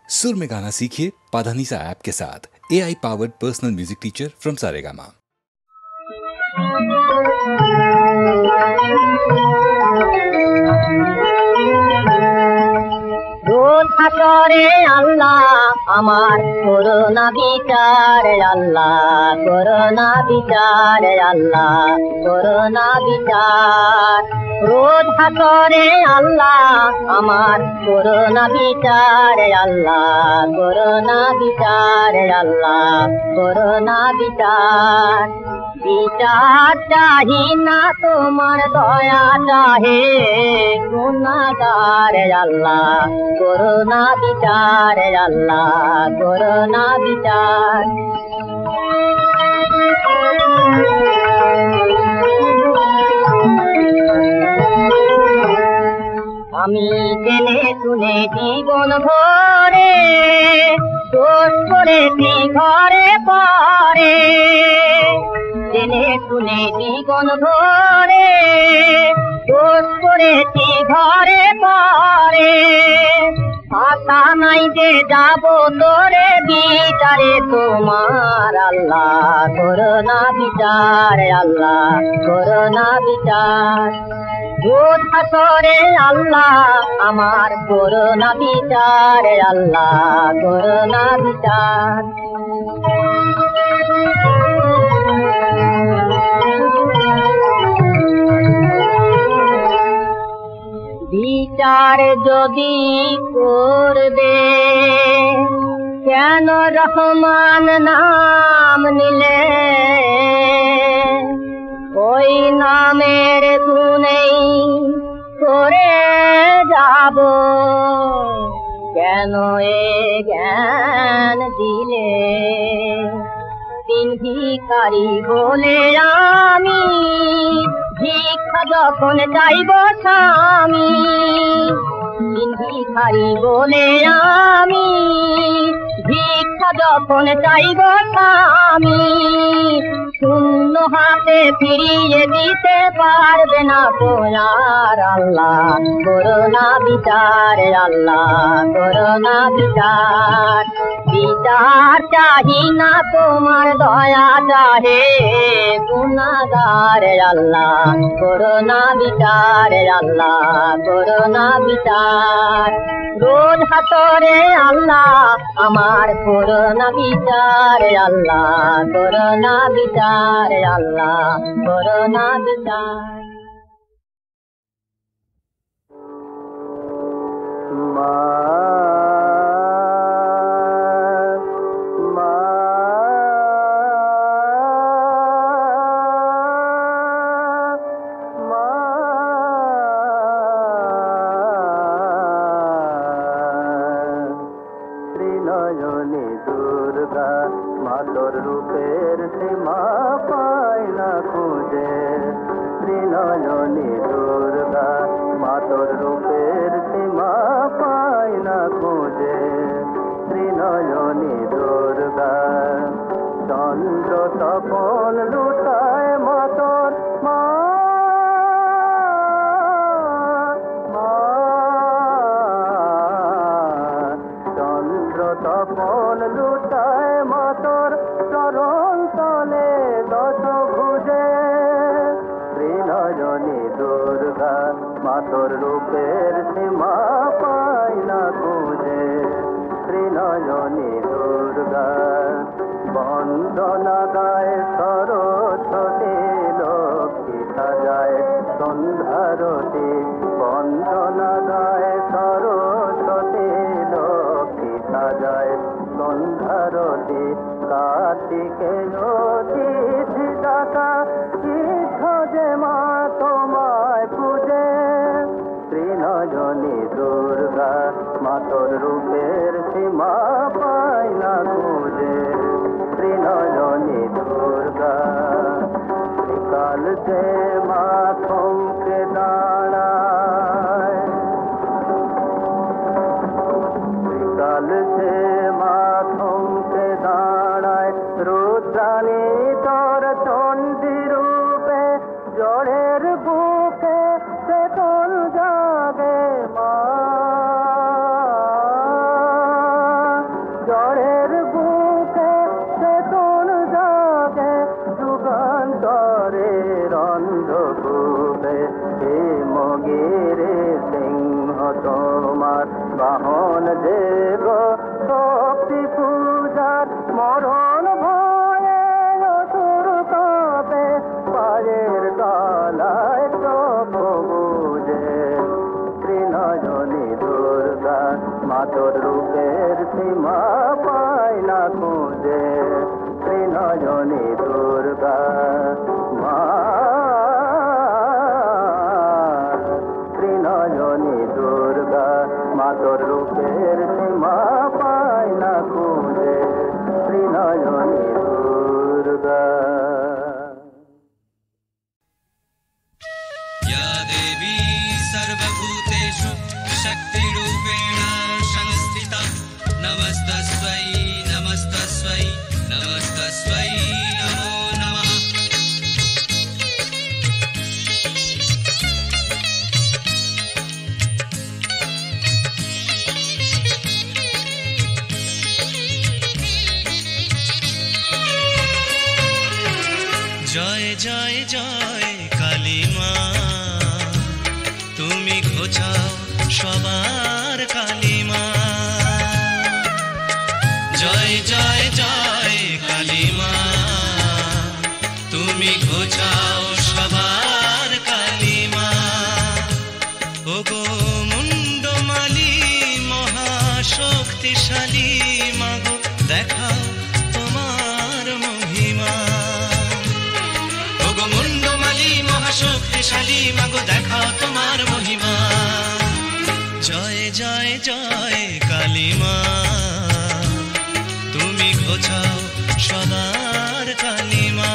सुर में गाना सीखिए पाधानीसा ऐप के साथ। AI powered personal music teacher from Saregama. রোজ হাসরে আল্লাহ আমার করোনা বিচার আল্লাহ করোনা বিচার আল্লাহ করোনা বিচার রোজ হাসরে আল্লাহ আমার করোনা বিচার আল্লাহ করোনা বিচার আল্লাহ করোনা বিচার বিচার চাহি না তোমার দয়া চাহে গুনাহগার আল্লাহ করোনা বিচার আল্লাহ করোনা বিচার আমি জেনে শুনে জীবন ভরে দোষ করেছি ঘরে পরে জেনে শুনে জীবন ভরে দোষ করেছি ঘরে পরে আশা নাই যে যাব তোরে বিচারে তোমার আল্লাহ করোনা বিচার আল্লাহ করোনা বিচার রোজ হাসরে আল্লাহ আমার করোনা বিচার আল্লাহ করোনা বিচার বিচার যদি করবে কেন রহমান নাম নিলে ওই নামের গুণেই করে যাব কেন এ জ্ঞান দিলে তিন ভিখারি বলে আমি ভিক্ষা যখন চাইব স্বামী তিন ভিখারি বলে আমি ভিক্ষা যখন চাইব স্বামী শূন্য হাতে ফিরিয়ে দিতে পারবে না তোমার আল্লাহ করোনা বিচার আল্লাহ করোনা বিচার বিচার চাহি না তোমার দয়া চাহে গুনাহগার আল্লাহ করোনা বিচার আল্লাহ করোনা বিচার রোজ হাসরে আল্লাহ আমার করোনা বিচার আল্লাহ করোনা বিচার আল্লাহ করোনা বিচার মাতর রূপের সীমা পায় না খুঁজে ত্রিনয়নী দুর্গা মাতর রূপের সীমা পায় না খুঁজে ত্রিনয়নী দুর্গা চন্দ্র তপন লুটায় মাতর মা চন্দ্র তপন লুটায় মাতর চরণ তলে দশ ভুজে ত্রিনয়নী দুর্গা মাতর রূপের সীমা পায় না খুঁজে ত্রিনয়নী দুর্গা বন্দনা গায় সরস্বতী লক্ষ্মী সাজায় সন্ধ্যারতি বন্দনা গায় সরস্বতী লক্ষ্মী সাজায় সন্ধ্যারতি কার্তিকে অতিথি দাতা তীর্থ যে মা তোমায় পূজে ত্রিনয়নী দুর্গা মাতর রূপের সীমা পায় না খুঁজে ত্রিনয়নী দুর্গা কাল যে মা থমকে দাঁড়ায় কাল যে মা থমকে দাঁড়ায় রুদ্রা ঝড়ের বুকে চেতন জাগে যুগান্তরের অন্ধকূপে হিমগিরি সিংহ তোমার বাহন দেব শক্তি পূজার মরণ ভয়ে অসুর কাঁপে পায়ের তলায় বুঝে ত্রিনয়নী দুর্গা মাতর রূপের সীমা পায় না খুঁজে ত্রিনয়নী দুর্গা মা ত্রিনয়নী দুর্গা মাতর রূপের সীমা পায় না খুঁজে ত্রিনয়নী দুর্গা। या देवी सर्वभूतेषु शक्तिरूपेण संस्थिता नमस्तस्मै नमस्तस्मै नमस्तस्मै नमो नमः। জয় জয় জয় কালী মা, তুমি ঘোচাও সবার কালী মা। জয় জয় জয় কালী মা, তুমি ঘোচাও সবার কালী মা। ওগো মুন্ডমালি মহাশক্তিশালী মাগো, দেখাও তোমার মহিমা। ওগো মুন্ডমালি মহাশক্তিশালী মাগো, দেখাও তোমার মহিমা। জয় জয় জয় কালী মা, তুমি ঘোচাও সবার কালী মা।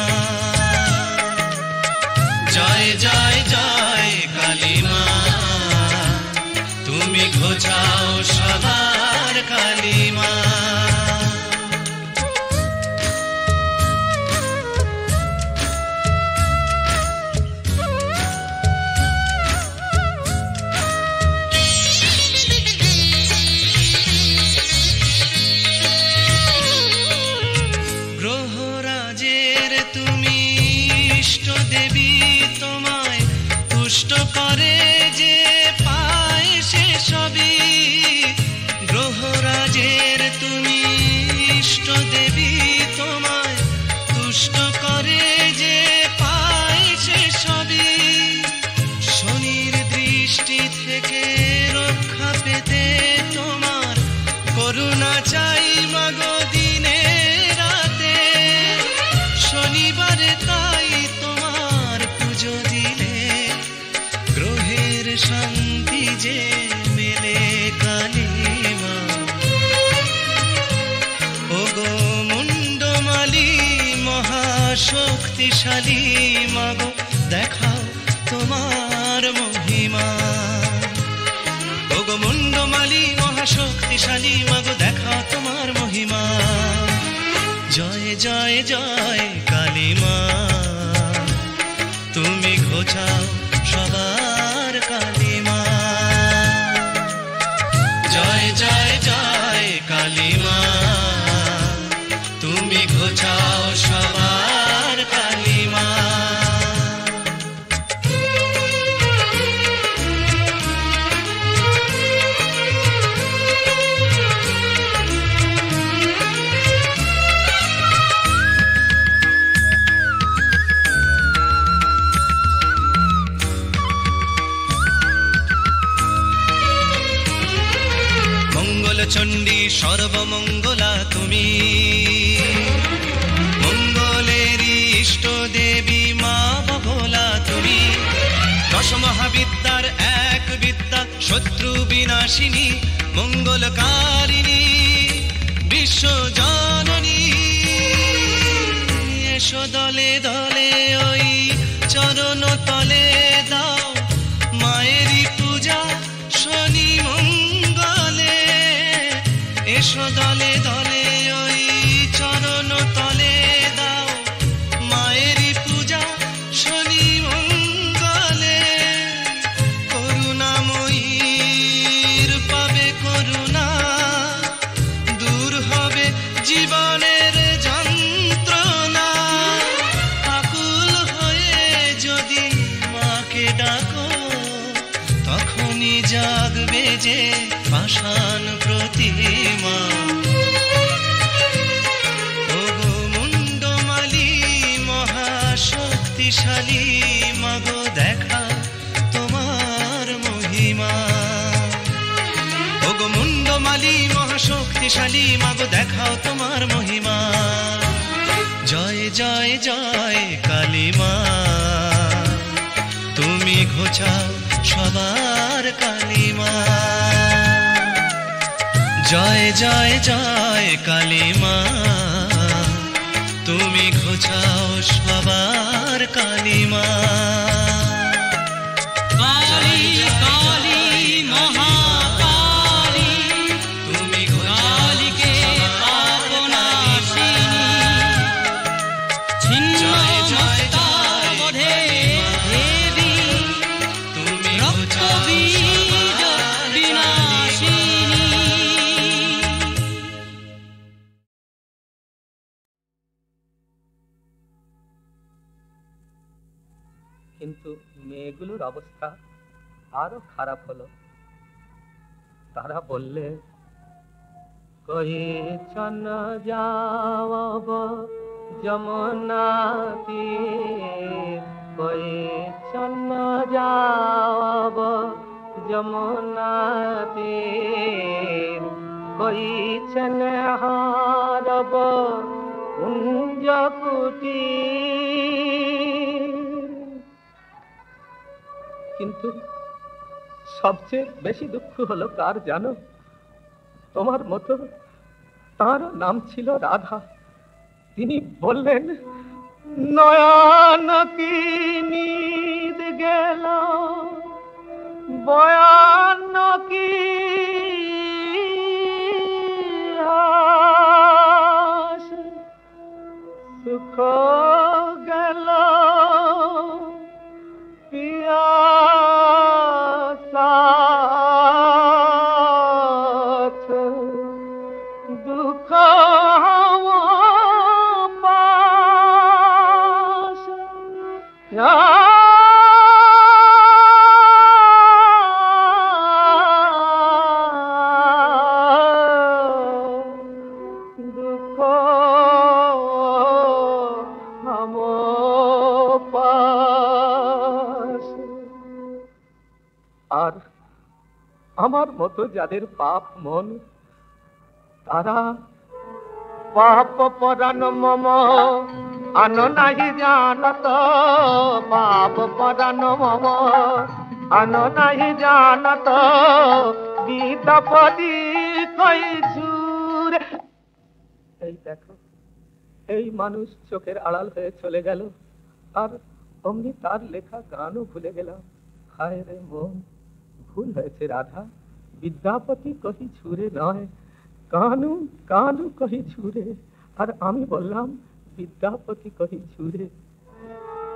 জয় জয় জয় কালী মা, তুমি ঘোচাও সবার কালী মা। গ্রহরাজের তুমি ইষ্ট দেবী, তোমায় তুষ্ট করে যে পায় সে সবই। গ্রহরাজের তুমি ইষ্ট দেবী, তোমায় তুষ্ট করে যে পায় সে সবই। শনির দৃষ্টি থেকে রক্ষা পেতে তোমার করুণা চাই মাগো দিনে রাতে। শনিবারে তাই তোমার পুজো দিলে গ্রহের শান্তি যে মেলে কালী মা। ওগো মুন্ডমালি মহাশক্তিশালী মাগো, দেখাও তোমার মহিমা। ওগো মুন্ডমালি মহাশক্তিশালী মাগো, দেখাও তোমার মহিমা। জয় জয় জয় কালী মা, তুমি ঘোচাও সবার কালী মা। জয় জয় জয় কালী মা, তুমি ঘোচাও সবার কালী মা। চণ্ডী সর্বমঙ্গলা তুমি, মঙ্গলেরই ইষ্ট দেবী মা ভোলা তুমি। দশমহাবিদ্যার এক বিদ্যা শত্রু বিনাশিনী, মঙ্গলকারিণী বিশ্ব জননী। এসো দলে দলে ওই চরণ তলে দাও মায়েরই পূজা শনি মঙ্গলে। এসো দলে দলে ওই চরণ তলে দাও মায়েরই পূজা শনি মঙ্গলে। করুণাময়ীর পাবে করুণা, দূর হবে শ্মশান প্রতিমা। ওগো মুন্ডমালী মহাশক্তিশালী মাগো দেখা তোমার মহিমা। ওগো মুন্ডমালী মহাশক্তিশালী মাগো দেখাও তোমার মহিমা। জয় জয় জয় কালী মা, তুমি ঘোচাও সবার কালিমা। জয় জয় জয় কালী মা, তুমি ঘোচাও সবার কালিমা। কালী কালী মহাকালী, তুমি কালীকে পাবনাশিনী। ছিন্ন মস্তবধে দেবী, তুমি রক্তবীজ বিনাশিনী। কিন্তু মেয়েগুলোর অবস্থা আরো খারাপ হলো। তারা বললে, কয়ে চন যাওয়াব যমুনা তীর, কয়ে চন যাওয়াব যমুনা তীর, কইছেন হারব কুঞ্জ কুটির। কিন্তু সবচেয়ে বেশি দুঃখ হলো কার জানো? তোমার মতো তার নাম ছিল রাধা। তিনি বললেন, নয়ন কি নিদ গেল বয়ান কি আস, সুখ গেল পিয়া সাথ, দুঃখ পাশ। দুঃখ হাম পাশ। আর আমার মতো যাদের পাপ মন, তারা পাপ পরাণ মম আনো নাহি জানত, পাপ পরাণ মম আনো নাহি জানত, বিদ্যাপতি কইছুর। এই দেখো, এই মানুষ চোখের আড়াল হয়ে চলে গেল, আর অমনি তার লেখা গানও ভুলে গেলাম। হায় রে মন, ভুল হয়েছে রাধা, বিদ্যাপতি কহি ছুরে নয়, কানু কানু কহি ছুরে। আর আমি বললাম বিদ্যাপতি কহি ছুরে।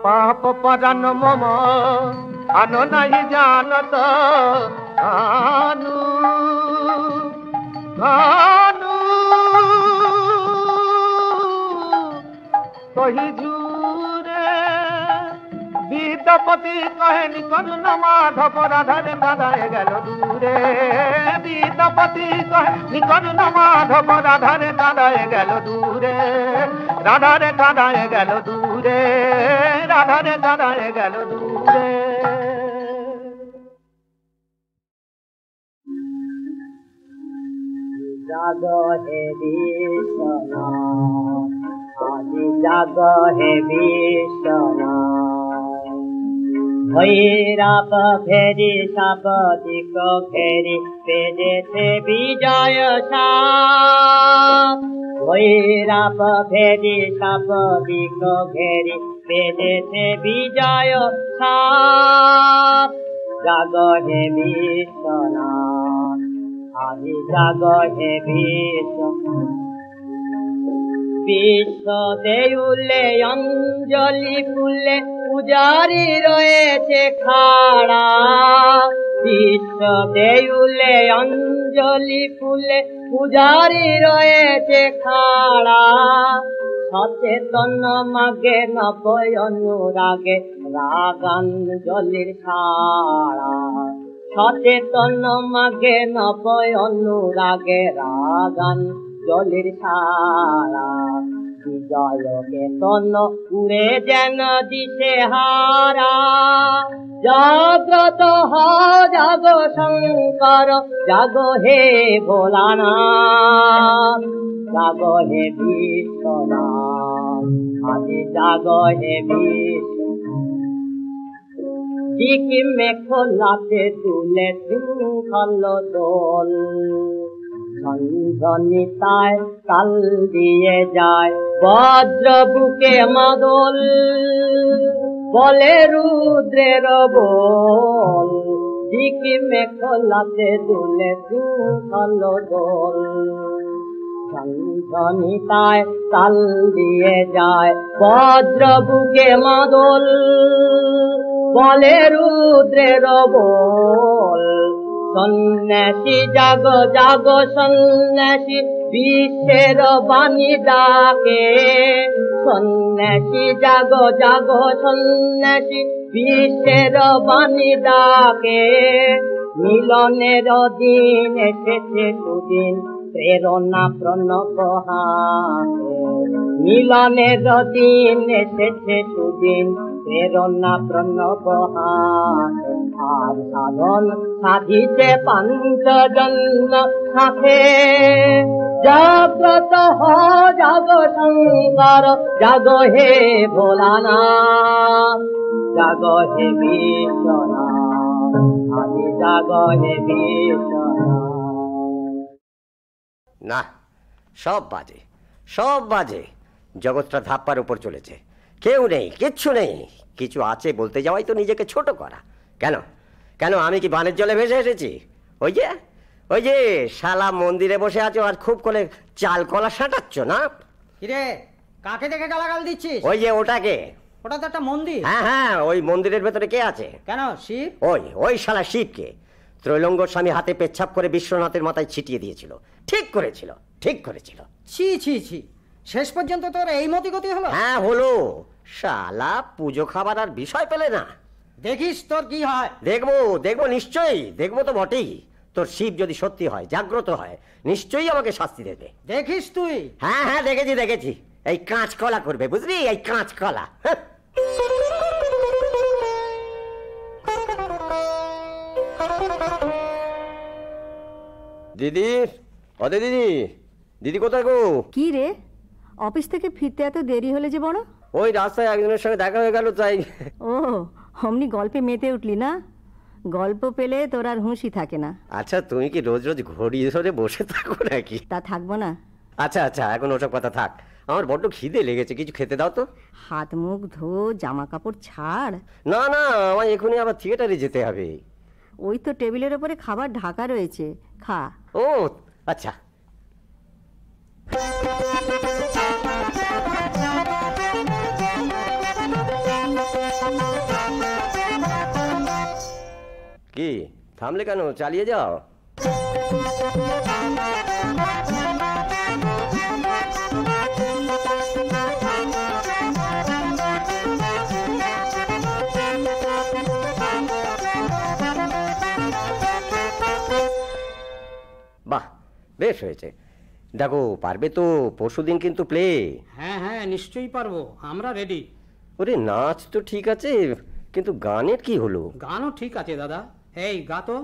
পাপ পরাণ মম আনো নাহি জানত, কানু কানু কহি ঝুরে। বিদ্যাপতি কহে নিকরুণ মাধব, রাধারে কাঁদায় গেল দূরে। বিদ্যাপতি কহে নিকরুণ মাধব, রাধারে কাঁদায় গেল দূরে। রাধারে কাঁদায় গেল দূরে, রাধারে কাঁদায় গেল দূরে। জাগ হে বিশ্বনা, আজি জাগ হে বিশ্বনা, ভৈরব ঘেরি সব দিক ঘেরি পেয়েছে বিজয় সাপ। ভৈরব ঘেরি সব দিক ঘেরি পেয়েছে বিজয় সাপ। জাগ হে বিশ্বনাথ, আজি জাগ হে বিশ্বনাথ। বিশ্ব দেউলে অঞ্জলি ফুলে পূজারি রয়েছে খাড়া। বিশ্ব দেউলে অঞ্জলি ফুলে পূজারি রয়েছে খাড়া। সচেতন মাগে নবয় অনুরাগে রাগাঞ্জলির ছাড়া। সচেতন মাগে নবয় অনুরাগে রাগান জলির সারা বিজয় কেতন উড়ে যেন দিশে হারা জাগ্রত হ জাগ শঙ্কর জাগ হে ভোলানাথ জাগ হে বিশ্বনাথ আদি জাগ হে বিশ্ব দিকি মেঘলাতে তুলে শৃঙ্খল দোল ঝঞ্ঝনিতায় তাল দিয়ে যায় বজ্র বুকে মাদল বলে রুদ্রের বল দিকি মেঘলাতে তুলে শৃঙ্খল দোল ঝঞ্ঝনিতায় তাল দিয়ে যায় বজ্র বুকে মাদল বলে রুদ্রের বল সন্ন্যাসী জাগ জাগ সন্ন্যাসী বিশ্বের বাণী ডাকে সন্ন্যাসী জাগ জাগ সন্ন্যাসী বিশ্বের বাণী ডাকে মিলনের দিন এসেছে সুদিন প্রেরণা প্রণব হাতে মিলনের দিন এসেছে সুদিন প্রেরণা প্রণব হাতে আর সাধন সাধিতে পাঞ্চজন্য সাথে জাগ্রত হ জাগ শঙ্কর জাগ হে ভোলানাথ জাগ হে বিশ্বনাথ আদি জাগ হে বিশ্বনাথ। না, সব বাজে, সব বাজে। জগৎটা ধাপ্পার উপর চলেছে, কেউ নেই, কিচ্ছু নেই। কিছু আছে বলতে যাওয়াই তো নিজেকে ছোট করা। কেন কেন আমি কি বানের জলে ভেসে এসেছি? ওই যে শালা মন্দিরে বসে আছো আর খুব করে চাল কলা সাঁটাচ্ছ না? কিরে, কাকে দেখে গালাগাল দিচ্ছিস? ওই যে ওটাকে। ওটা তো একটা মন্দির। হ্যাঁ, ওই মন্দিরের ভেতরে কে আছে? কেন, শিব? ওই শালা শিবকে ত্রৈলঙ্গ স্বামী হাতে পেচ্ছাপ করে বিশ্বনাথের মাথায় ছিটিয়ে দিয়েছিল। ঠিক করেছিল। ছি ছি ছি, শেষ পর্যন্ত তোর এই মতি গতি হলো? হ্যাঁ হলো। শালা পুজো খাবার আর বিষয় পেলে না। দেখিস তোর কি হয়। দেখবো নিশ্চয়ই, দেখবো তো বটেই। তোর শিব যদি সত্যি হয়, জাগ্রত হয়, নিশ্চয়ই আমাকে শাস্তি দেবে। দেখিস তুই? হ্যাঁ দেখেছি। এই কাঁচকলা করবে, বুঝলি? এই কাঁচকলা। দিদি, অদে দিদি কোথায় গো? কি রে, অফিস থেকে ফিরতে এত দেরি হলে যে বড়? ওই রাস্তায় একজনের সঙ্গে দেখা হয়ে গেল, তাই। ও, অমনি গল্পে মেতে উঠলি না? গল্প পেলে তোর আর হুঁশি থাকে না। আচ্ছা, তুমি কি রোজ ঘড়ি ধরে বসে থাকো নাকি? তা থাকবো না। আচ্ছা, এখন ওসব কথা থাক। আমার বড্ড খিদে লেগেছে, কিছু খেতে দাও তো। হাত মুখ ধো, জামা কাপড় ছাড়। না, আমার এখনই আবার থিয়েটারে যেতে হবে। ওই তো টেবিলের ওপরে খাবার ঢাকা রয়েছে, খা। ও আচ্ছা। কি থামলে কেন? চালিয়ে যাও। বাহ, বেশ হয়েছে। দেখো, পারবে তো? পরশুদিন কিন্তু প্লে। হ্যাঁ, নিশ্চয়ই পারবো, আমরা রেডি। ওরে, নাচ তো ঠিক আছে, কিন্তু গানের কি হলো? গানও ঠিক আছে দাদা। এই গা তো।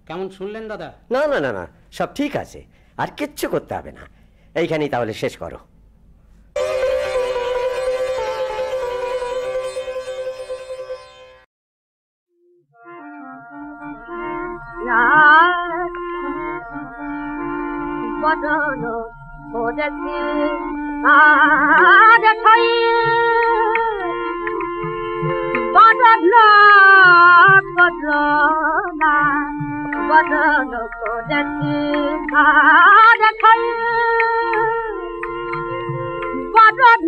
কেমন শুনলেন দাদা? না না না না, সব ঠিক আছে, আর কিচ্ছু করতে হবে না। এইখানেই তাহলে শেষ করো। বদন বোঝেছি আর খাই বদন বদনা বদন বোঝেছি আর খাই বদন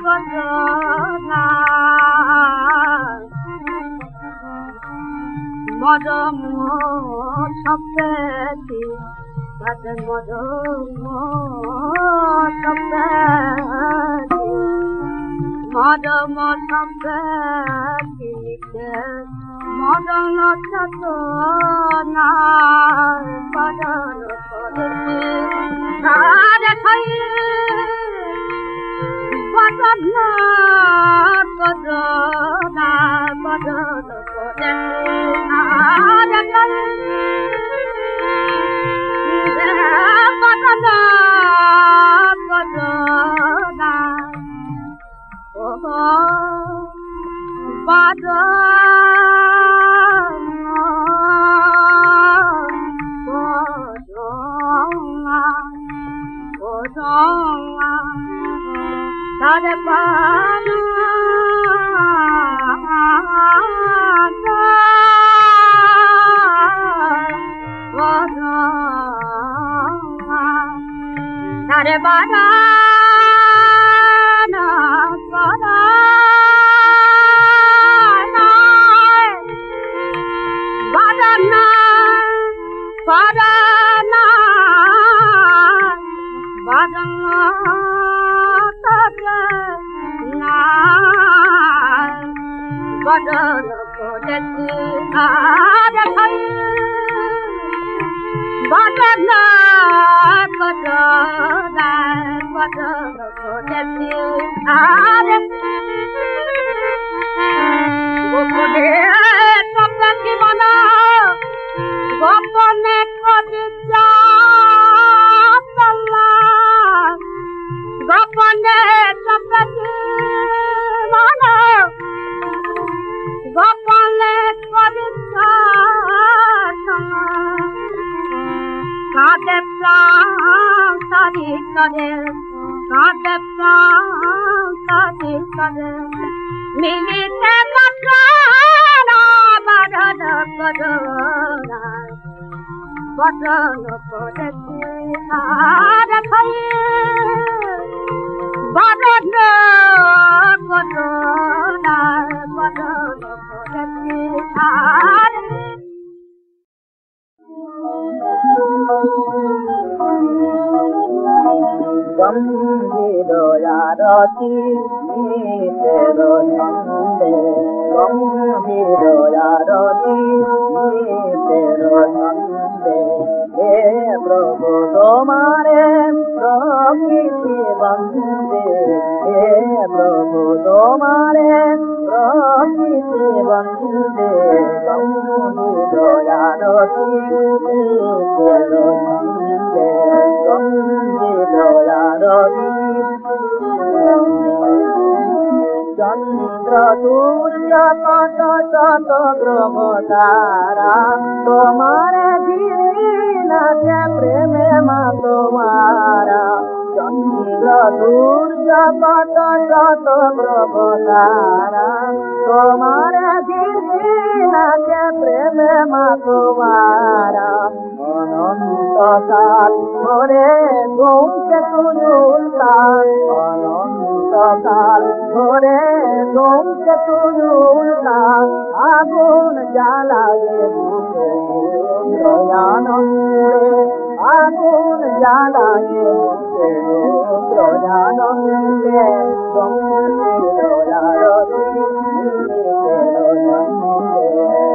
বদনা মদম সপ্তেছি বাদন মদম সপ্তেছি মদম সপ্তেছি মদন চতনা বদন করেছি আর খাই বদন বদনা বদন করেছি আর খাই বদনা বদনা ও বদনা বদনা বদনা তারে পানা Hare Badana Badana Badana Badana Badana Badana Badana Badana Badana Badana Kodeti Are Gopone Sapaki Mana Gopone Kodija Salla Gopone Sapaki Mana Gopone Kodija Salla Kade pran tari kare, kade pran tari kare, milite badana badana badana, badana kodeti aare khai, badana badana badana kodeti aare. Gambhirayarati nitero nande Gambhirayarati nitero nande He Prabhu tomare prakiti bande He Prabhu tomare prakiti bande Gambhirayarati nitero nande Chandra Surya Kata Kata Grama Tara Tomare Divina Se Preme Ma Tomara Chandra Surya Kata Kata Grama Tara Tomare Divina Se Preme Ma Tomara Ananta Sat Hore Gomse Tuyultan Ananta Sat Hore Gomse Tuyultan Agun Jalage Bhuke Troyanande Agun Jalage Bhuke Troyanande Gomse Troyanande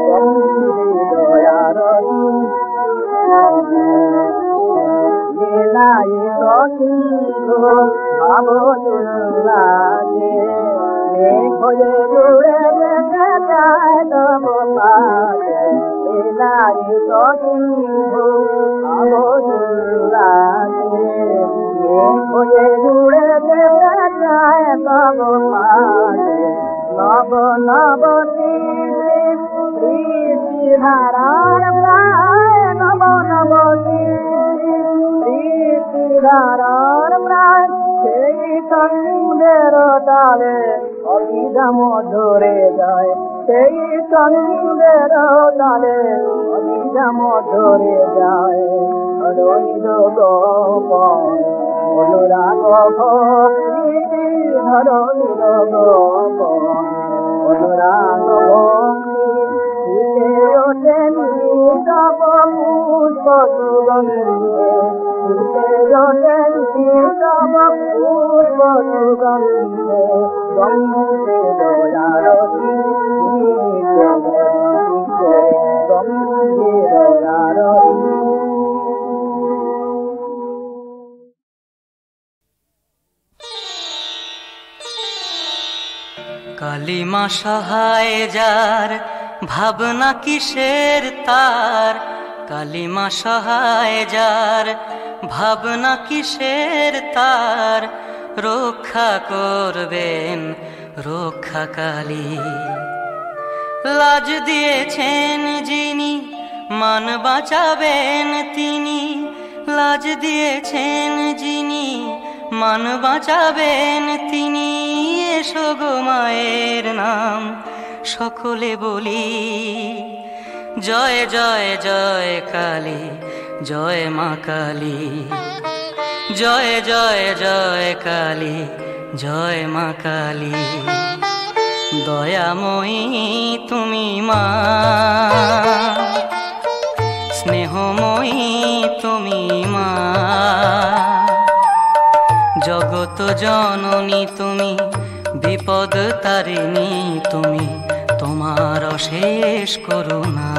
Gomse Troyanande Nilai Rosindhu Abodulage Nekhoye Jure Dekhe Jai Tamo Page লীলায় তো সিন্ধু অবদুল্লাহে খোঁজে জুড়ে যেতে চায় তব পাশে নব নব প্রীতি ধারার প্রায় নব নব প্রীতি ধারার প্রায় সেই সন্ধ্যের তালে অভিধাম ধরে যায় সেই সন্ধ্যের তালে অভিধাম ধরে যায় রইল গোপন অনুরাগ ভক্তি ধরণীর গোপন অনুরাগ ভক্তি ওঠে নিরব পুষ্প সুগন্ধে ওঠে নিরব পুষ্প সুগন্ধে গন্ধে দয়ারতি গন্ধে দয়ারতি। কালিমা সহায় যার ভাবনা কিসের তার, কালিমা সহায় যার ভাবনা কিসের তার, রক্ষা করবেন রক্ষা কালী। লাজ দিয়েছেন যিনি মান বাঁচাবেন তিনি, লাজ দিয়েছেন যিনি মান বাঁচাবেন তিনি। এসো গো মায়ের নাম সকলে বলি, জয় জয় জয় কালী, জয় মা কালী, জয় জয় জয় কালী, জয় মা কালী। দয়াময়ী তুমি মা, স্নেহময়ী তুমি মা, জগত জননী তুমি, বিপদ তারিণী তুমি, তোমার অশেষ করুণা।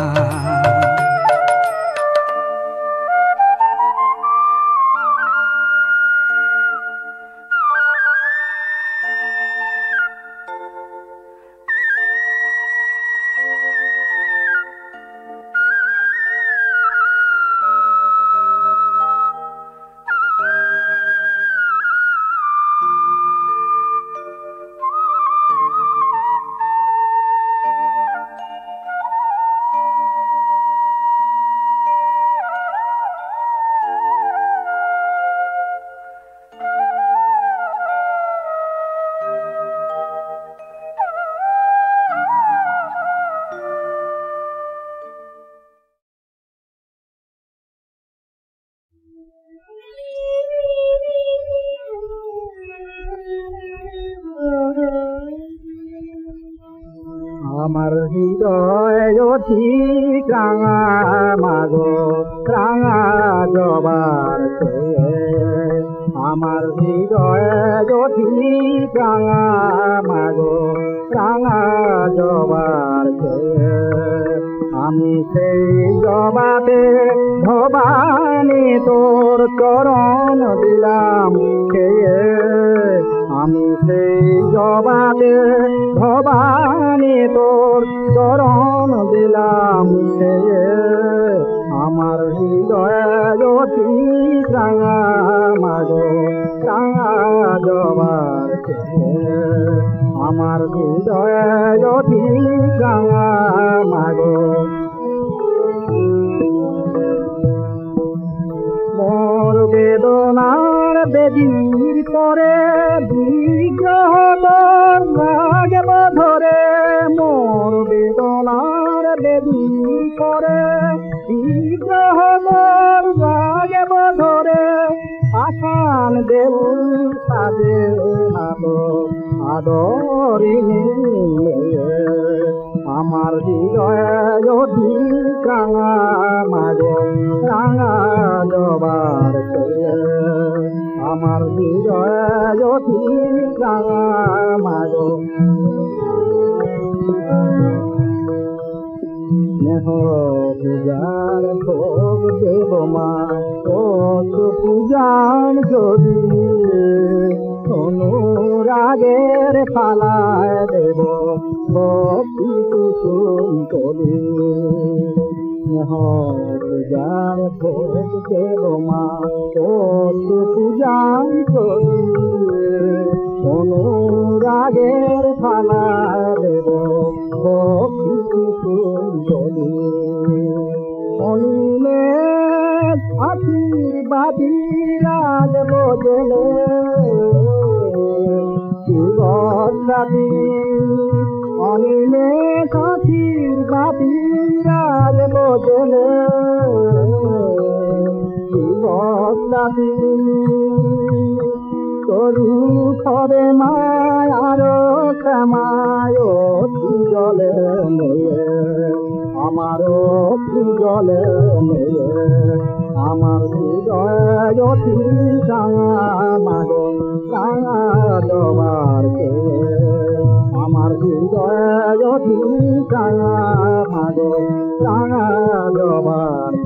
আমার হৃদয় ঠিক রাঙা মাগো রাঙা জবার চেয়ে, আমার হৃদয় ঠিক রাঙা মাগো রাঙা জবার চেয়ে। আমি সেই জবাবে ভবানী তোর চরণ দিলাম খেয়ে, আমি সেই জবাবে ভবানী তোর চরণ দিলাম খেয়ে। আমার হৃদয় ঠিক রাঙা মাগো রাঙা জবার খেয়ে, আমার হৃদয় ঠিক রাঙা মাগো। মোর বেদনার বেদির পরে বিগ্রহ তোর রাগব ধরে, মোর বেদনার বেদির পরে বিগ্রহ তোর রাগব ধরে। আসান দেউল সাজে আদরিনী, আমার হৃদয় ঠিক রাঙা মাগো রাঙা জবার চেয়ে, আমার হৃদয় ঠিক রাঙা মাগো। স্নেহ পূজার ভোগ দেব মা, কত পূজার যদি অনুরাগের ফালায় দেব ভক্তি কুসুম কলি। স্নেহ পূজার ভোগ দেব মা কত পূজাই করি অনুরাগের থালা দেব ভক্তি সুন্দরী অনিলে আশীর্বাদী রাজ বোঝলে শিবরাত্রি অনিলে আশীর্বাদী রাজ বোঝলে শিবরাত্রি তরু খরে মায়ার ক্ষমায় জলে মেয়ে আমার জলে মেয়ে আমার হৃদয় অতি সাঙা মাগো সাঙা জবার কে আমার হৃদয় অতি সাঙা মাগো সাঙা জবার